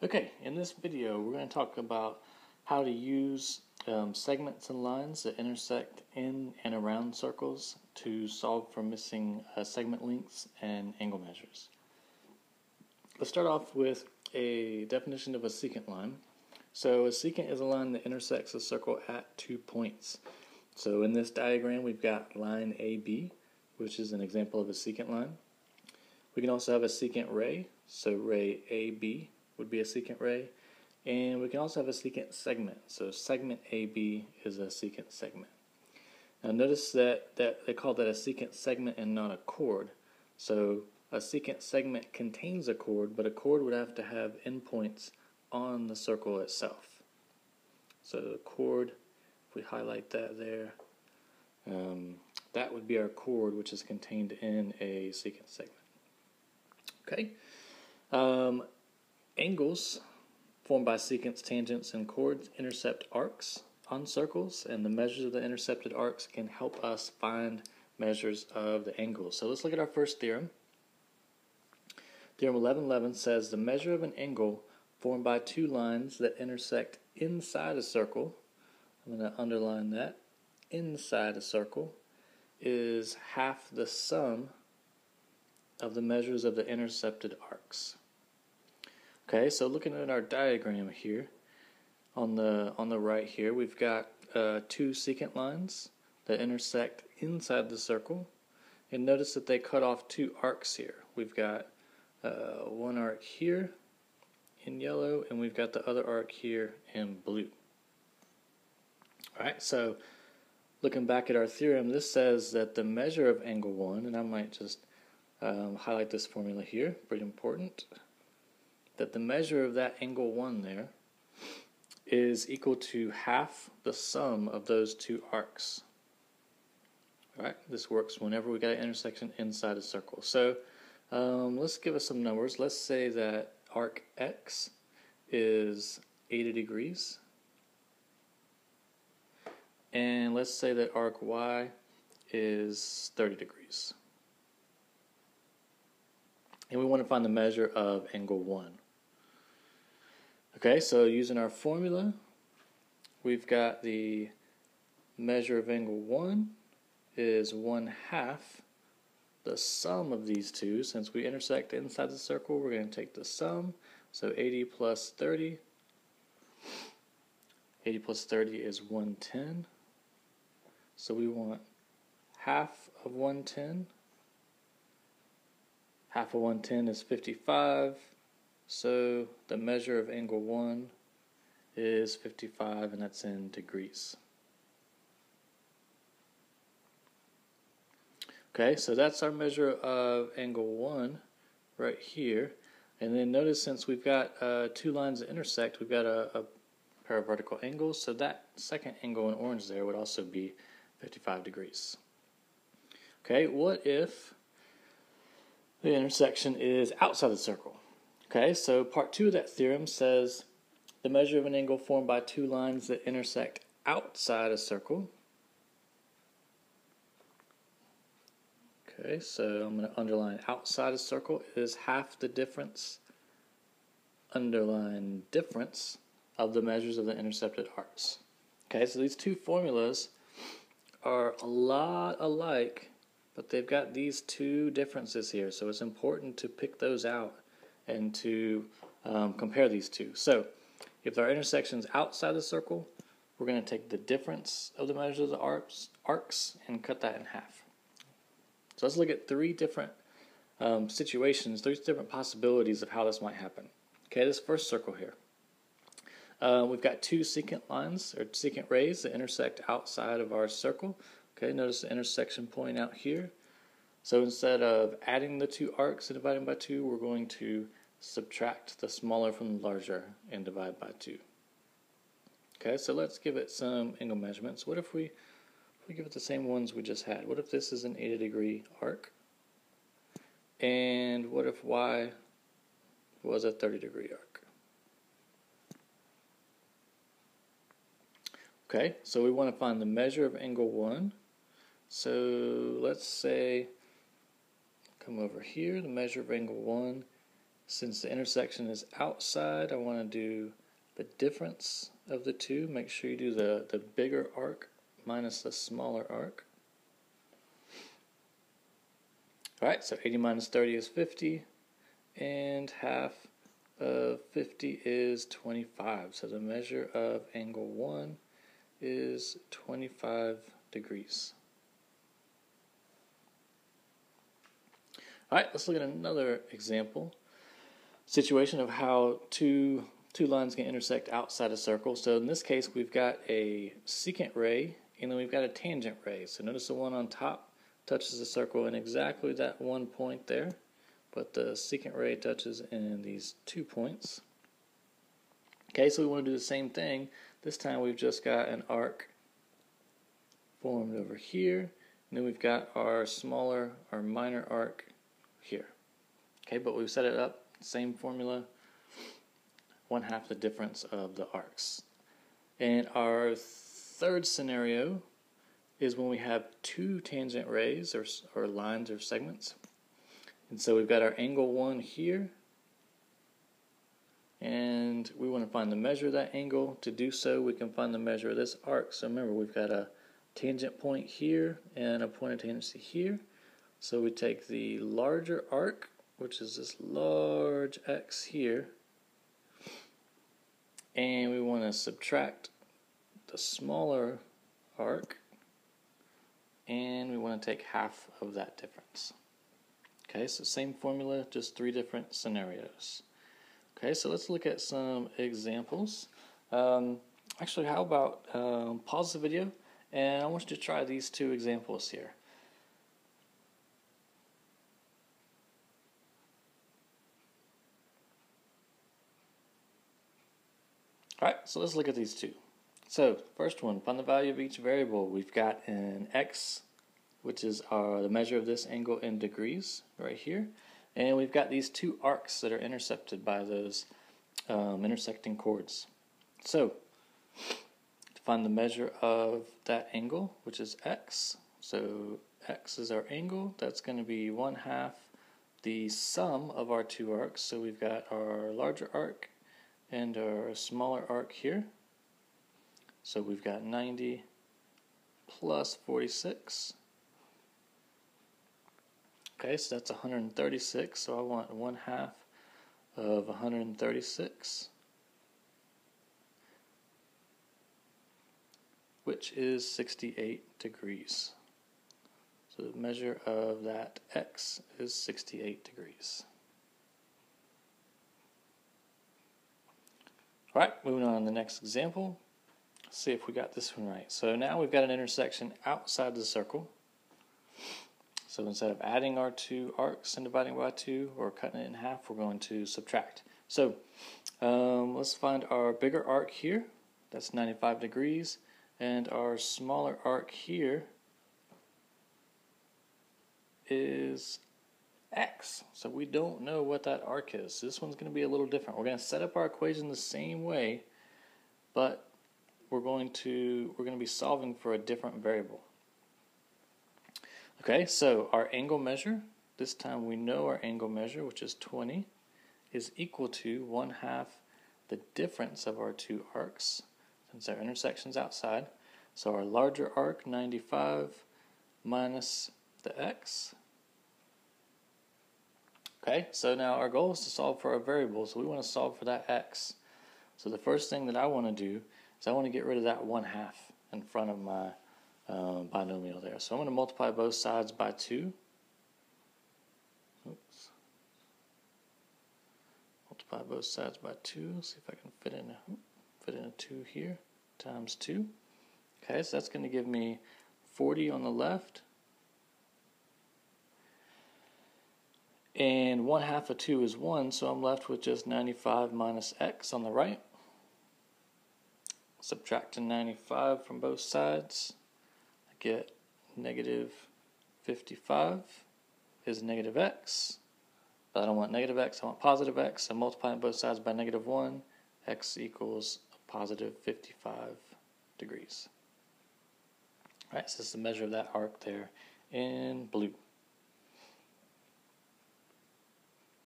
Okay, in this video we're going to talk about how to use segments and lines that intersect in and around circles to solve for missing segment lengths and angle measures. Let's start off with a definition of a secant line. So a secant is a line that intersects a circle at 2 points. So in this diagram we've got line AB, which is an example of a secant line. We can also have a secant ray, so ray AB would be a secant ray, and we can also have a secant segment, so segment AB is a secant segment. Now notice that they call that a secant segment and not a chord. So a secant segment contains a chord, but a chord would have to have endpoints on the circle itself. So the chord, if we highlight that there, that would be our chord, which is contained in a secant segment. Okay. Angles formed by secants, tangents, and chords intercept arcs on circles, and the measures of the intercepted arcs can help us find measures of the angles. So let's look at our first theorem. Theorem 1111 says the measure of an angle formed by two lines that intersect inside a circle, I'm going to underline that, inside a circle, is half the sum of the measures of the intercepted arcs. Okay, so looking at our diagram here, on the right here, we've got two secant lines that intersect inside the circle, and notice that they cut off two arcs here. We've got one arc here in yellow, and we've got the other arc here in blue. Alright, so looking back at our theorem, this says that the measure of angle 1, and I might just highlight this formula here, pretty important, that the measure of that angle 1 there is equal to half the sum of those two arcs. Alright, this works whenever we got an intersection inside a circle. So let's give us some numbers. Let's say that arc X is 80 degrees. And let's say that arc Y is 30 degrees. And we want to find the measure of angle 1. Okay, so using our formula, we've got the measure of angle 1 is 1/2 the sum of these two. Since we intersect inside the circle, we're going to take the sum. So 80 plus 30. 80 plus 30 is 110. So we want half of 110. Half of 110 is 55. So the measure of angle 1 is 55, and that's in degrees. Okay, so that's our measure of angle 1 right here. And then notice since we've got two lines that intersect, we've got a pair of vertical angles. So that second angle in orange there would also be 55 degrees. Okay, what if the intersection is outside the circle? Okay, so part 2 of that theorem says the measure of an angle formed by two lines that intersect outside a circle. Okay, so I'm going to underline outside a circle is half the difference, underline difference, of the measures of the intercepted arcs. Okay, so these two formulas are a lot alike, but they've got these two differences here, so it's important to pick those out and to compare these two. So if our intersection is outside the circle, we're going to take the difference of the measures of the arcs and cut that in half. So let's look at three different situations, three different possibilities of how this might happen. Okay, this first circle here. We've got two secant lines, or secant rays, that intersect outside of our circle. Okay, notice the intersection point out here. So instead of adding the two arcs and dividing by 2, we're going to subtract the smaller from the larger and divide by 2. Okay, so let's give it some angle measurements. What if we give it the same ones we just had? What if this is an 80-degree arc? And what if Y was a 30-degree arc? Okay, so we want to find the measure of angle 1. So let's say, come over here, the measure of angle 1 Since the intersection is outside, I want to do the difference of the two. Make sure you do the bigger arc minus the smaller arc. Alright, so 80 minus 30 is 50, and half of 50 is 25. So the measure of angle 1 is 25 degrees. Alright, let's look at another example. Situation of how two lines can intersect outside a circle. So in this case, we've got a secant ray, and then we've got a tangent ray. So notice the one on top touches the circle in exactly that one point there, but the secant ray touches in these 2 points. Okay, so we want to do the same thing. This time we've just got an arc formed over here, and then we've got our smaller, our minor arc here. Okay, but we've set it up, same formula, 1/2 the difference of the arcs. And our third scenario is when we have 2 tangent rays or lines or segments. And so we've got our angle 1 here, and we want to find the measure of that angle. To do so, we can find the measure of this arc. So remember, we've got a tangent point here and a point of tangency here. So we take the larger arc, which is this large X here, and we want to subtract the smaller arc, and we want to take half of that difference. Okay, so same formula, just 3 different scenarios. Okay, so let's look at some examples. Actually, how about pause the video, and I want you to try these 2 examples here. Alright, so let's look at these 2. So, first one, find the value of each variable. We've got an x, which is the measure of this angle in degrees, right here. And we've got these 2 arcs that are intercepted by those intersecting chords. So, to find the measure of that angle, which is x, so x is our angle, that's going to be 1/2 the sum of our 2 arcs. So we've got our larger arc and our smaller arc here. So we've got 90 plus 46. Okay, so that's 136. So I want 1/2 of 136, which is 68 degrees. So the measure of that x is 68 degrees. Alright, moving on to the next example. Let's see if we got this one right. So now we've got an intersection outside the circle. So instead of adding our 2 arcs and dividing by 2 or cutting it in half, we're going to subtract. So let's find our bigger arc here. That's 95 degrees. And our smaller arc here is x. So we don't know what that arc is. This one's going to be a little different. We're going to set up our equation the same way, but we're going to be solving for a different variable. Okay, so our angle measure, this time we know our angle measure, which is 20, is equal to 1/2 the difference of our 2 arcs, since our intersection's outside. So our larger arc, 95, minus the x. Okay, so now our goal is to solve for our variable, so we want to solve for that x. So the first thing that I want to do is I want to get rid of that 1/2 in front of my binomial there. So I'm going to multiply both sides by 2. Oops. Multiply both sides by 2. See if I can fit in a 2 here, times 2. Okay, so that's going to give me 40 on the left. And 1/2 of 2 is 1, so I'm left with just 95 minus x on the right. Subtracting 95 from both sides, I get negative 55 is negative x. But I don't want negative x, I want positive x. So multiplying both sides by negative 1, x equals a positive 55 degrees. Alright, so this is the measure of that arc there in blue.